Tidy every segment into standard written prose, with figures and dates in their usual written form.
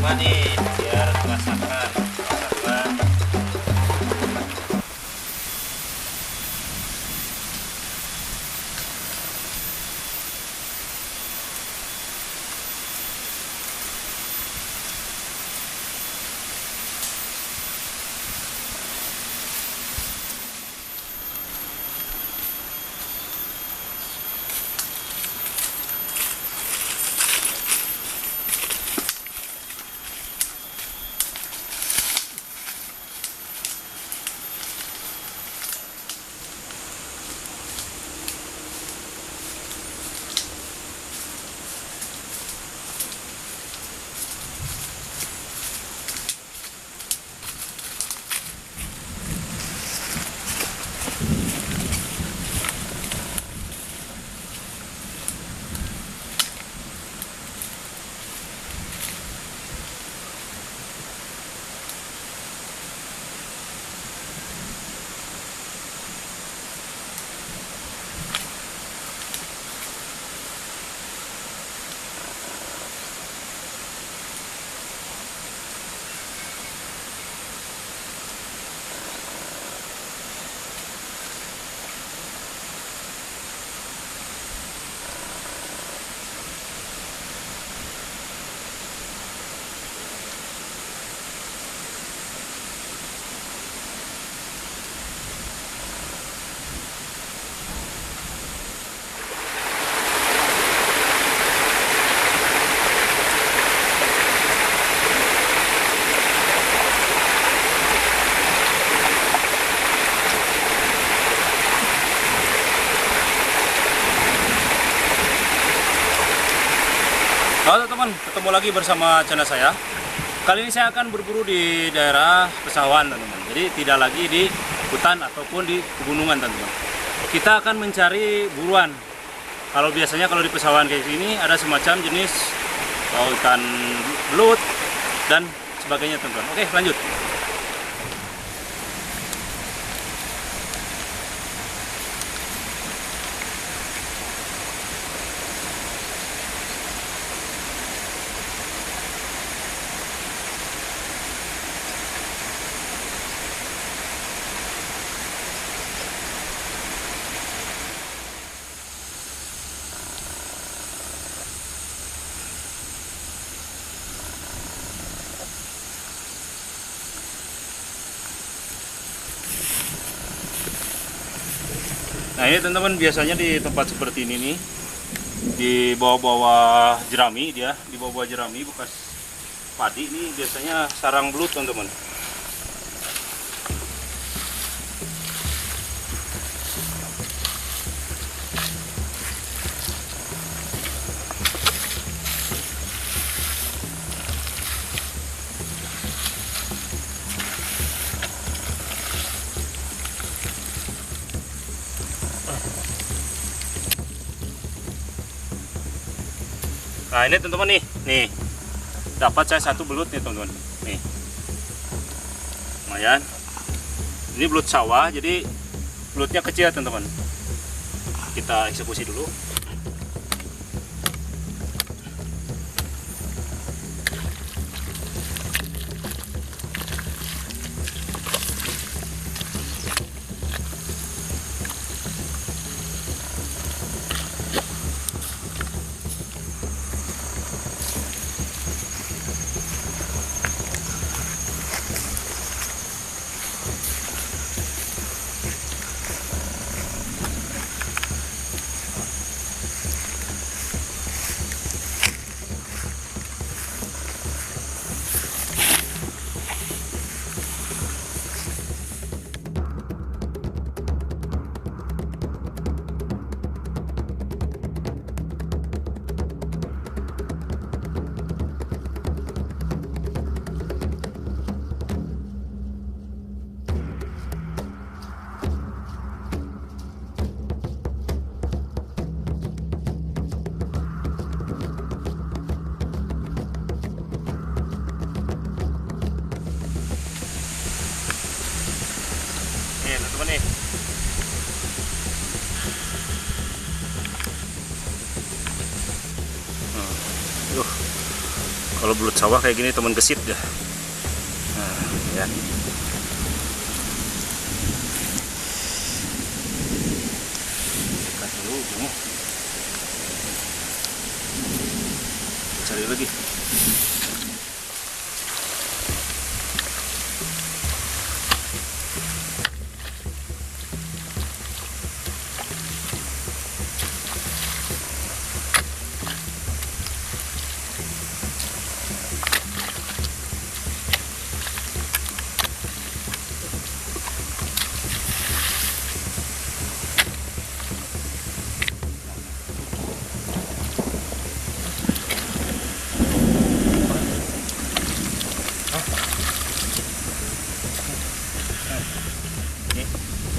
lama nih biar rasakan. Halo teman-teman, ketemu lagi bersama channel saya. Kali ini saya akan berburu di daerah pesawahan teman-teman. Jadi tidak lagi di hutan ataupun di pegunungan teman-teman. Kita akan mencari buruan. Kalau biasanya kalau di pesawahan kayak gini ada semacam jenis ikan belut dan sebagainya teman-teman. Oke, lanjut. Nah ini teman-teman, biasanya di tempat seperti ini nih, di bawah-bawah jerami dia, di bawah-bawah jerami bekas padi ini biasanya sarang belut teman-teman. Nah ini teman-teman nih dapat saya satu belut nih teman-teman, nih lumayan. Ini belut sawah, jadi belutnya kecil teman-teman. Kita eksekusi dulu. Teman-teman nih. Kalau belut sawah kayak gini teman gesit dah. Nah, ya. Dekat dulu, kamu. Cari lagi.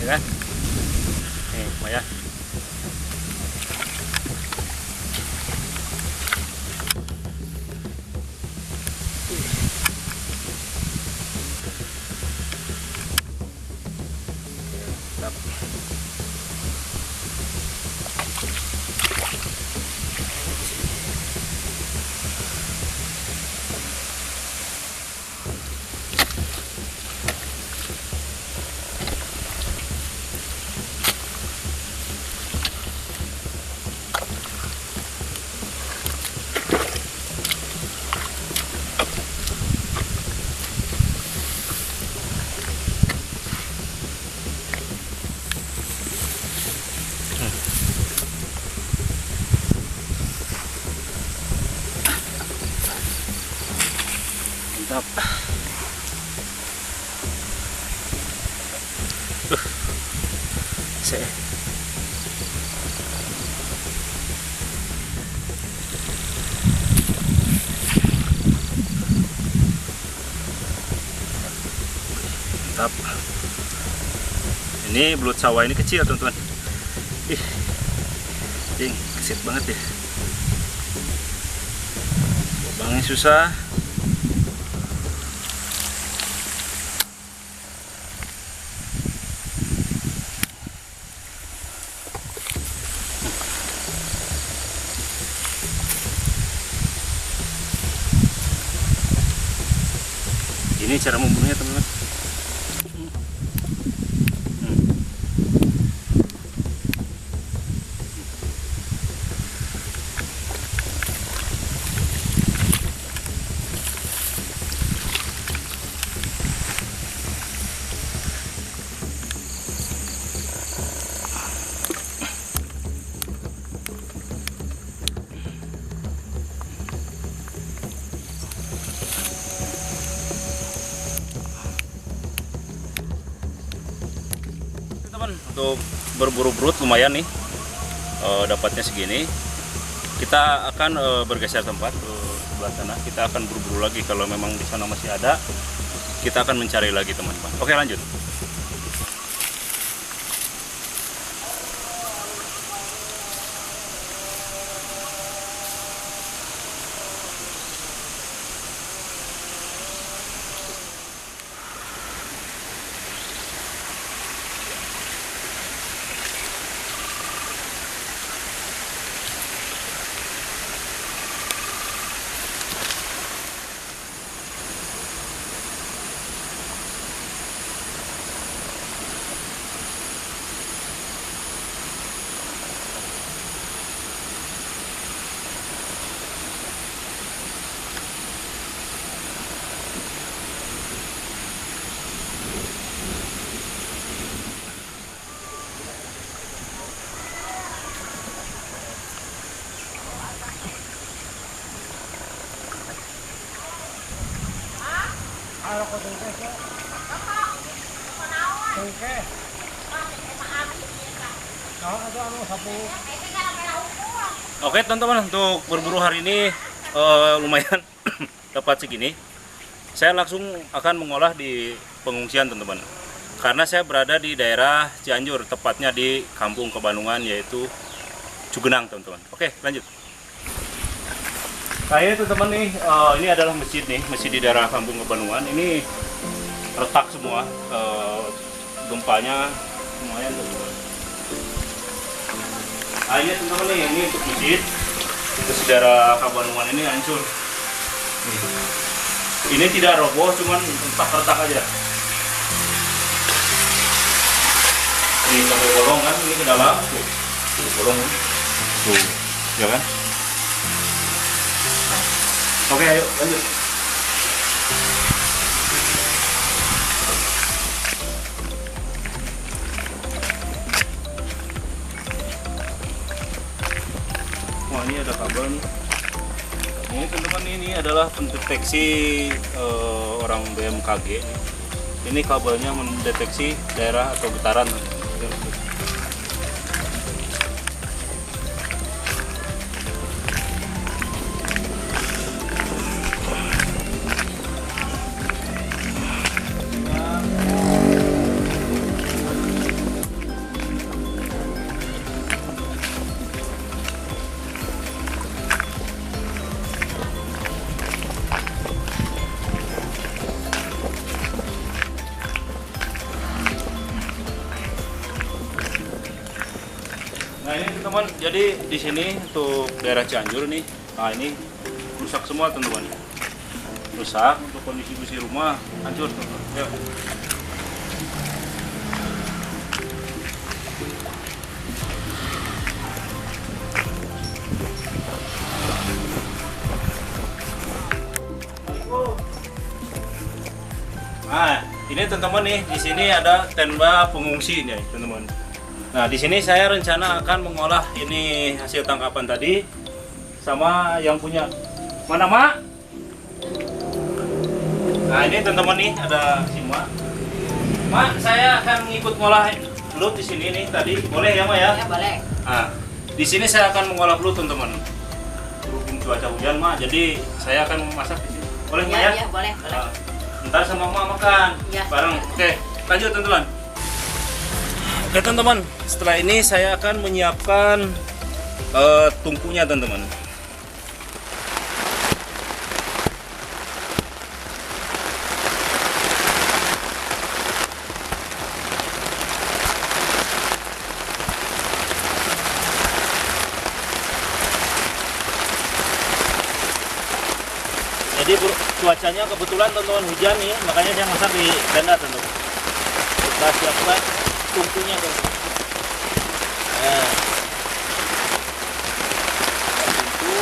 Kan? Nih, lumayan. Mantap. Saya mantap. Ini belut sawah ini kecil teman-teman. Ih, ding, kesit banget ya. Lubangnya susah. Ini cara membunuhnya teman-teman. Untuk berburu belut lumayan nih, dapatnya segini. Kita akan bergeser tempat ke sebelah sana. Kita akan berburu lagi. Kalau memang di sana masih ada, kita akan mencari lagi teman-teman. Oke, lanjut. Oke teman-teman, untuk berburu hari ini lumayan dapat segini. Saya langsung akan mengolah di pengungsian teman-teman, karena saya berada di daerah Cianjur, tepatnya di Kampung Kebandungan, yaitu Cugenang teman-teman. Oke, lanjut. Nah ini teman-teman nih, ini adalah masjid nih, masjid di daerah Kampung Kebandungan. Ini retak semua, gempanya lumayan teman-teman. Nah ini teman-teman nih, ini untuk masjid, terus daerah Kebandungan ini hancur. Ini tidak roboh, cuman retak-retak aja. Ini sampai bolong kan, ini ke dalam. Tuh bolong. Tuh, ya kan? Oke, ayo lanjut. Wah, ini ada kabel nih. Ini teman-teman, ini adalah pendeteksi orang BMKG. Ini kabelnya mendeteksi daerah atau getaran. Nah ini teman-teman, jadi di sini untuk daerah Cianjur nih, nah ini rusak semua teman-teman, rusak untuk kondisi busi rumah hancur teman-teman. Yuk. Nah ini teman-teman nih, di sini ada tenda pengungsi nih teman-teman. Nah, di sini saya rencana akan mengolah ini hasil tangkapan tadi sama yang punya. Mana, Mak? Nah, ini teman-teman nih ada si Mak. Mak, saya akan ngikut ngolah belut di sini nih tadi. Boleh ya, Mak ya? Ya, boleh. Nah, di sini saya akan mengolah belut, teman-teman. Berhubung cuaca hujan, Mak, jadi saya akan memasak di sini. Boleh, Mak ya? Ya, boleh, boleh. Ntar sama Mak makan Ya. bareng. Oke, lanjut teman-teman. Oke teman-teman, setelah ini saya akan menyiapkan tungkunya teman-teman. Jadi cuacanya kebetulan teman-teman hujan nih, makanya saya masak di tenda teman-teman. Kita siapkan tungkunya teman-teman. Nah, tungku.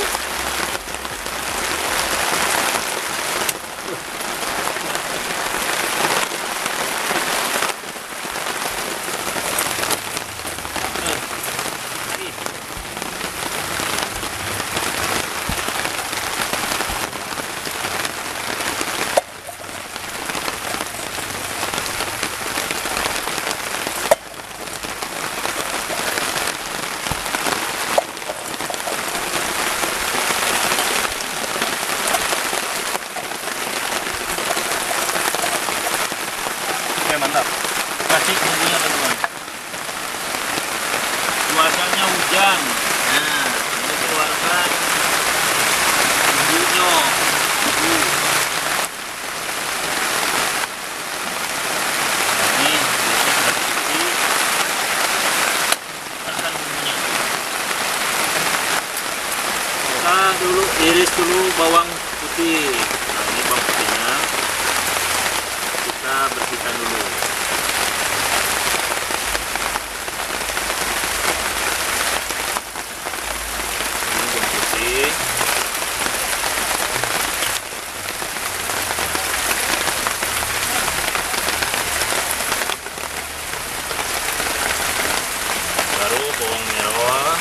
Mantap, kasih bumbunya teman-teman. Cuacanya hujan, nah ini keluarkan bumbunya. Ini keluarkan bumbunya. Kita dulu iris dulu bawang putih. Nah ini bawang putihnya kita bersihkan dulu. Baru bawang merah.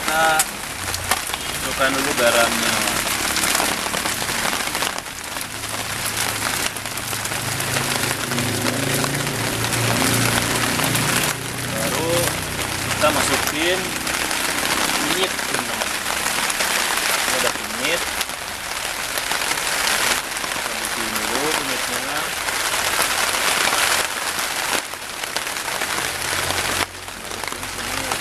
Kita masukkan dulu garamnya. Baru kita masukin kunyit teman-teman. Ini ada kunyit. Kita bikin dulu kunyitnya. Masukin kunyit.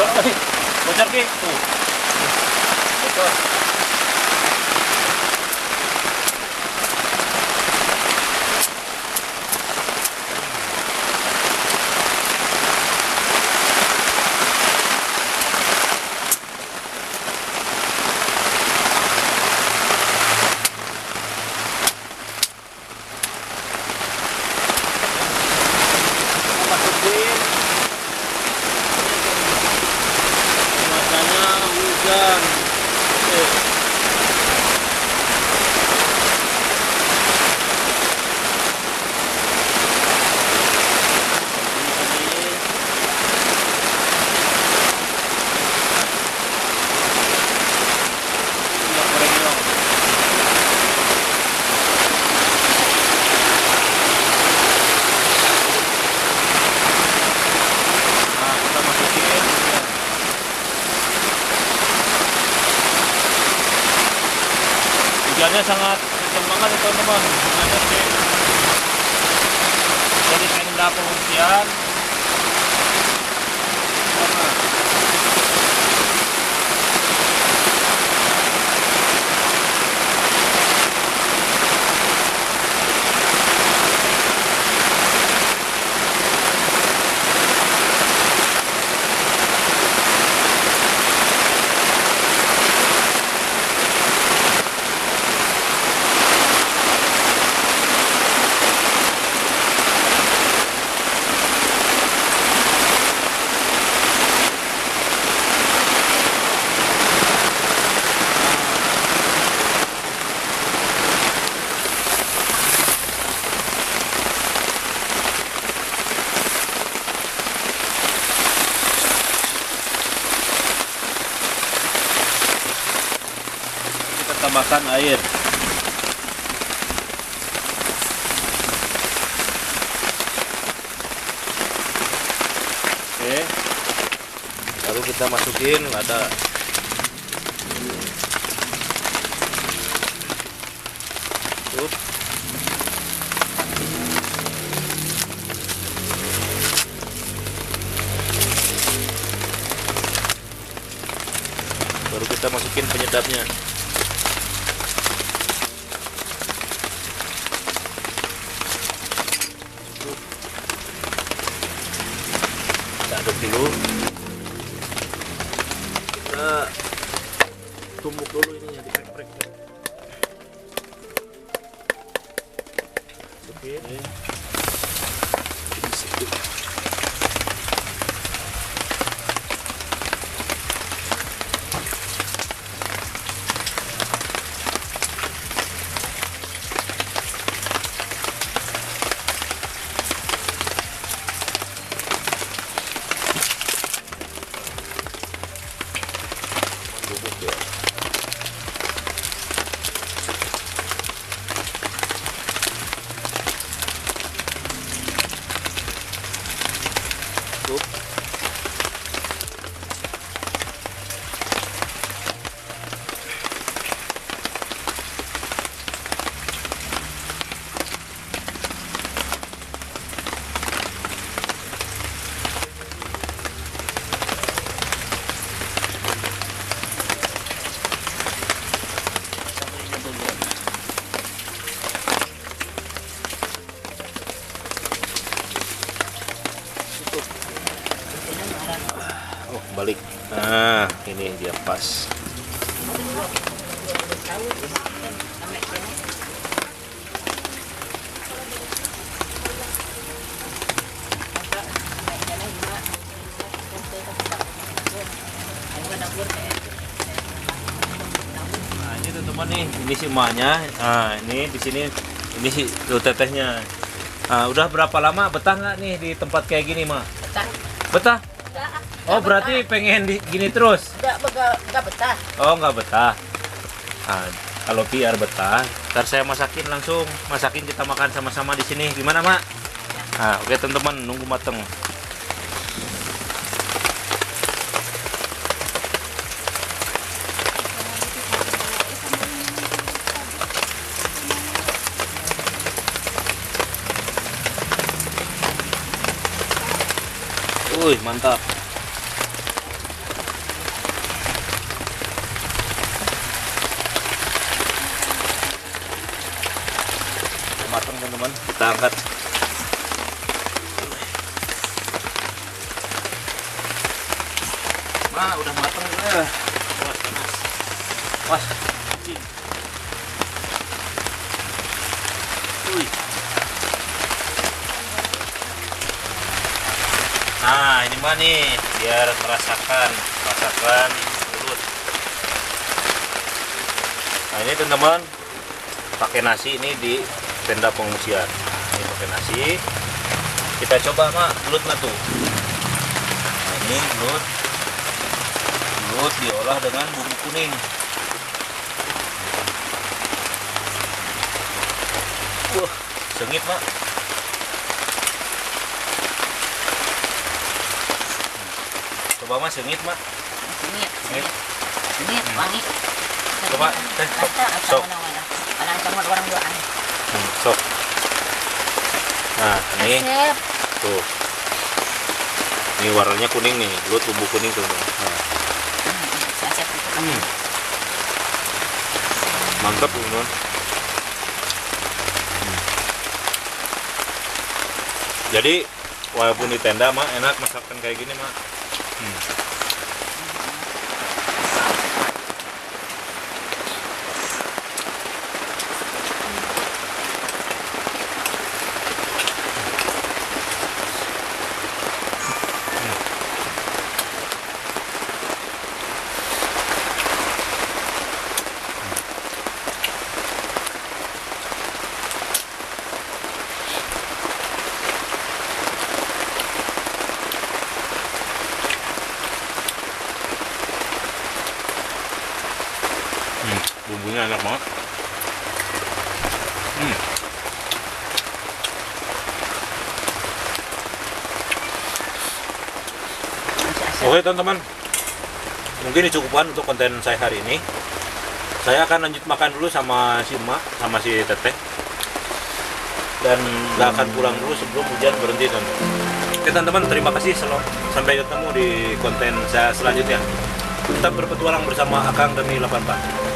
Bocor Ki. Tuh. Bocor. Cuacanya hujan. Nah, kita masukin. Hujannya sangat kencang banget ya teman-teman. Hujannya sih. Jadi tenda pengungsian. Kita tambahkan air. Oke. Lalu kita masukin ada Tuh. Baru kita masukin penyedapnya. Kita aduk dulu. Kita tumbuk dulu ininya, diprek-prek. Masukin. Di situ. Bubuk ya. Tuh. Oh, balik. Nah, ini dia pas. Nah, ini teman-teman nih, ini si emaknya. Nah, ini di sini ini si tuh tetehnya. Nah, udah berapa lama betah nggak nih di tempat kayak gini, Ma? Betah. Betah? Enggak, Oh, berarti pengen gini terus? enggak betah. Oh, nggak betah. Nah, kalau biar betah, ntar saya masakin langsung. Masakin kita makan sama-sama di sini. Gimana, Mak? Nah, oke teman-teman, nunggu mateng. Wih, mantap. kita angkat. Nah, udah matang ya. Awas panas. Awas. Wih. Nah, ini mah nih biar merasakan mulut. Nah, ini teman-teman pakai nasi ini di tenda pengungsian. Ini pakai nasi. Kita coba mak belutnya tuh. Nah, ini belut diolah dengan bumbu kuning. Wah, sengit mak. Coba mas sengit mak. Sengit, wangi. Coba, sok. Sok. Nah, ini tuh. Ini warnanya kuning nih, belut bumbu kuning tuh. Nah. Mantap teman. Jadi walaupun di tenda mak enak masakan kayak gini mak. Bumbunya enak banget. Oke teman-teman, mungkin dicukupkan untuk konten saya hari ini. Saya akan lanjut makan dulu sama si emak, sama si teteh, dan gak akan pulang dulu sebelum hujan berhenti teman-teman. Oke teman-teman, terima kasih. Sampai ketemu di konten saya selanjutnya. Tetap berpetualang bersama Akang Demi 84.